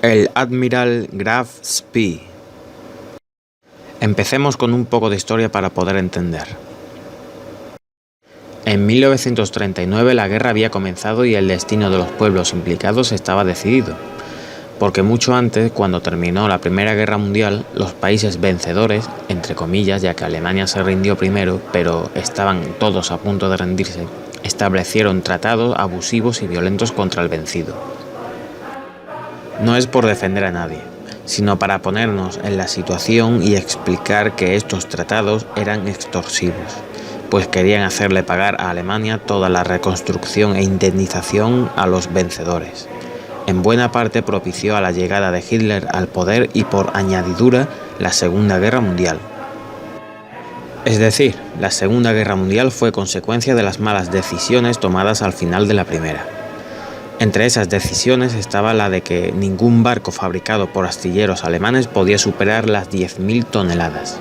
El Admiral Graf Spee. Empecemos con un poco de historia para poder entender. En 1939 la guerra había comenzado y el destino de los pueblos implicados estaba decidido, porque mucho antes, cuando terminó la Primera Guerra Mundial, los países vencedores, entre comillas, ya que Alemania se rindió primero, pero estaban todos a punto de rendirse, establecieron tratados abusivos y violentos contra el vencido. No es por defender a nadie, sino para ponernos en la situación y explicar que estos tratados eran extorsivos, pues querían hacerle pagar a Alemania toda la reconstrucción e indemnización a los vencedores. En buena parte propició a la llegada de Hitler al poder y por añadidura la Segunda Guerra Mundial. Es decir, la Segunda Guerra Mundial fue consecuencia de las malas decisiones tomadas al final de la Primera. Entre esas decisiones estaba la de que ningún barco fabricado por astilleros alemanes podía superar las 10.000 toneladas.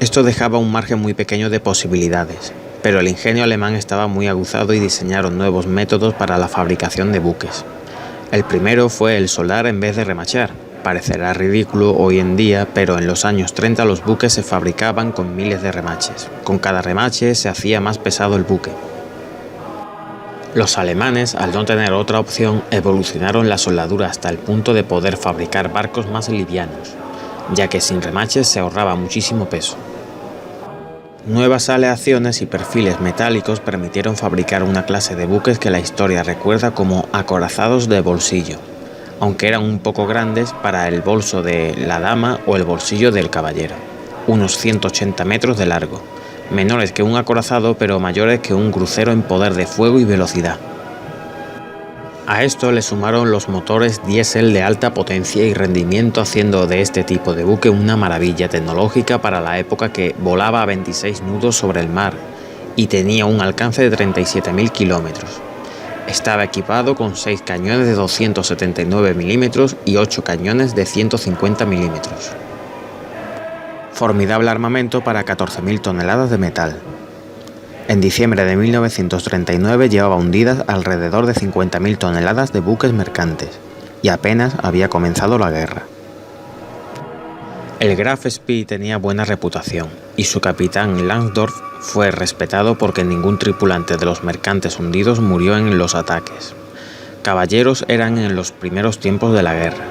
Esto dejaba un margen muy pequeño de posibilidades, pero el ingenio alemán estaba muy aguzado y diseñaron nuevos métodos para la fabricación de buques. El primero fue el soldar en vez de remachar. Parecerá ridículo hoy en día, pero en los años 30 los buques se fabricaban con miles de remaches. Con cada remache se hacía más pesado el buque. Los alemanes, al no tener otra opción, evolucionaron la soldadura hasta el punto de poder fabricar barcos más livianos, ya que sin remaches se ahorraba muchísimo peso. Nuevas aleaciones y perfiles metálicos permitieron fabricar una clase de buques que la historia recuerda como acorazados de bolsillo, aunque eran un poco grandes para el bolso de la dama o el bolsillo del caballero, unos 180 metros de largo. Menores que un acorazado, pero mayores que un crucero en poder de fuego y velocidad. A esto le sumaron los motores diésel de alta potencia y rendimiento, haciendo de este tipo de buque una maravilla tecnológica para la época, que volaba a 26 nudos sobre el mar y tenía un alcance de 37.000 kilómetros. Estaba equipado con 6 cañones de 279 milímetros y 8 cañones de 150 milímetros. Formidable armamento para 14.000 toneladas de metal. En diciembre de 1939 llevaba hundidas alrededor de 50.000 toneladas de buques mercantes, y apenas había comenzado la guerra. El Graf Spee tenía buena reputación, y su capitán Langsdorff fue respetado porque ningún tripulante de los mercantes hundidos murió en los ataques. Caballeros eran en los primeros tiempos de la guerra.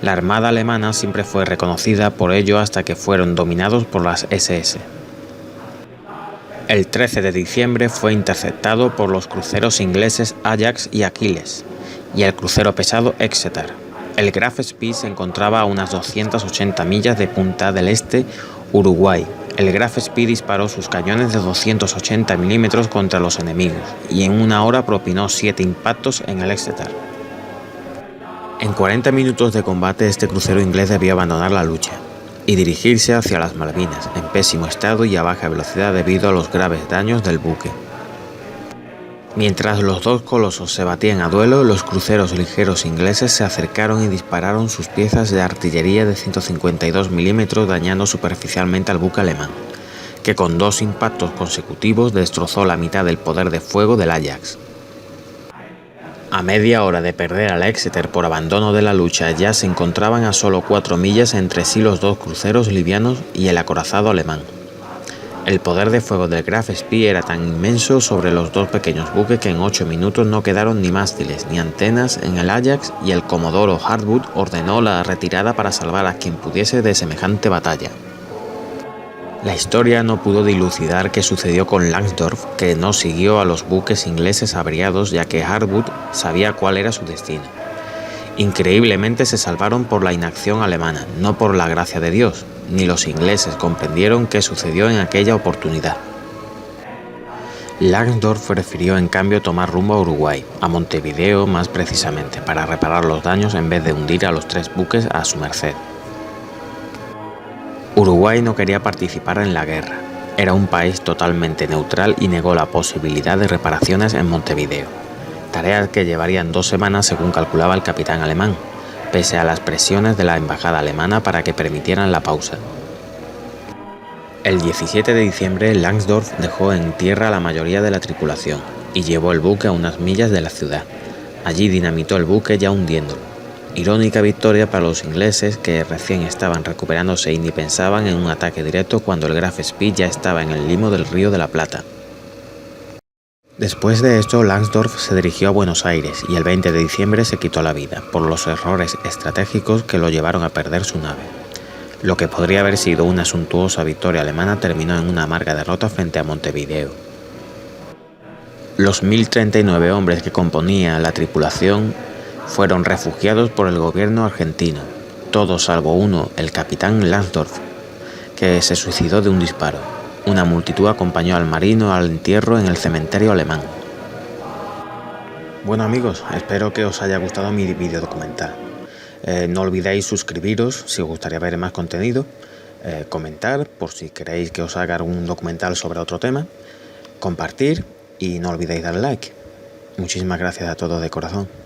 La armada alemana siempre fue reconocida por ello hasta que fueron dominados por las SS. El 13 de diciembre fue interceptado por los cruceros ingleses Ajax y Achilles y el crucero pesado Exeter. El Graf Spee se encontraba a unas 280 millas de Punta del Este, Uruguay. El Graf Spee disparó sus cañones de 280 milímetros contra los enemigos y en una hora propinó 7 impactos en el Exeter. En 40 minutos de combate este crucero inglés debió abandonar la lucha y dirigirse hacia las Malvinas, en pésimo estado y a baja velocidad debido a los graves daños del buque. Mientras los dos colosos se batían a duelo, los cruceros ligeros ingleses se acercaron y dispararon sus piezas de artillería de 152 milímetros, dañando superficialmente al buque alemán, que con 2 impactos consecutivos destrozó la mitad del poder de fuego del Ajax. A media hora de perder al Exeter por abandono de la lucha, ya se encontraban a solo 4 millas entre sí los dos cruceros livianos y el acorazado alemán. El poder de fuego del Graf Spee era tan inmenso sobre los dos pequeños buques que en 8 minutos no quedaron ni mástiles ni antenas en el Ajax, y el comodoro Hardwood ordenó la retirada para salvar a quien pudiese de semejante batalla. La historia no pudo dilucidar qué sucedió con Langsdorff, que no siguió a los buques ingleses averiados, ya que Hardwood sabía cuál era su destino. Increíblemente se salvaron por la inacción alemana, no por la gracia de Dios. Ni los ingleses comprendieron qué sucedió en aquella oportunidad. Langsdorff prefirió en cambio tomar rumbo a Uruguay, a Montevideo más precisamente, para reparar los daños en vez de hundir a los 3 buques a su merced. Uruguay no quería participar en la guerra, era un país totalmente neutral y negó la posibilidad de reparaciones en Montevideo, tareas que llevarían 2 semanas según calculaba el capitán alemán, pese a las presiones de la embajada alemana para que permitieran la pausa. El 17 de diciembre Langsdorff dejó en tierra a la mayoría de la tripulación y llevó el buque a unas millas de la ciudad. Allí dinamitó el buque ya hundiéndolo. Irónica victoria para los ingleses, que recién estaban recuperándose y ni pensaban en un ataque directo cuando el Graf Spee ya estaba en el limo del Río de la Plata. Después de esto, Langsdorff se dirigió a Buenos Aires y el 20 de diciembre se quitó la vida por los errores estratégicos que lo llevaron a perder su nave. Lo que podría haber sido una suntuosa victoria alemana terminó en una amarga derrota frente a Montevideo. Los 1039 hombres que componían la tripulación fueron refugiados por el gobierno argentino, todos salvo uno, el capitán Langsdorff, que se suicidó de un disparo. Una multitud acompañó al marino al entierro en el cementerio alemán. Bueno amigos, espero que os haya gustado mi video documental. No olvidéis suscribiros si os gustaría ver más contenido, comentar por si queréis que os haga algún documental sobre otro tema, compartir y no olvidéis dar like. Muchísimas gracias a todos de corazón.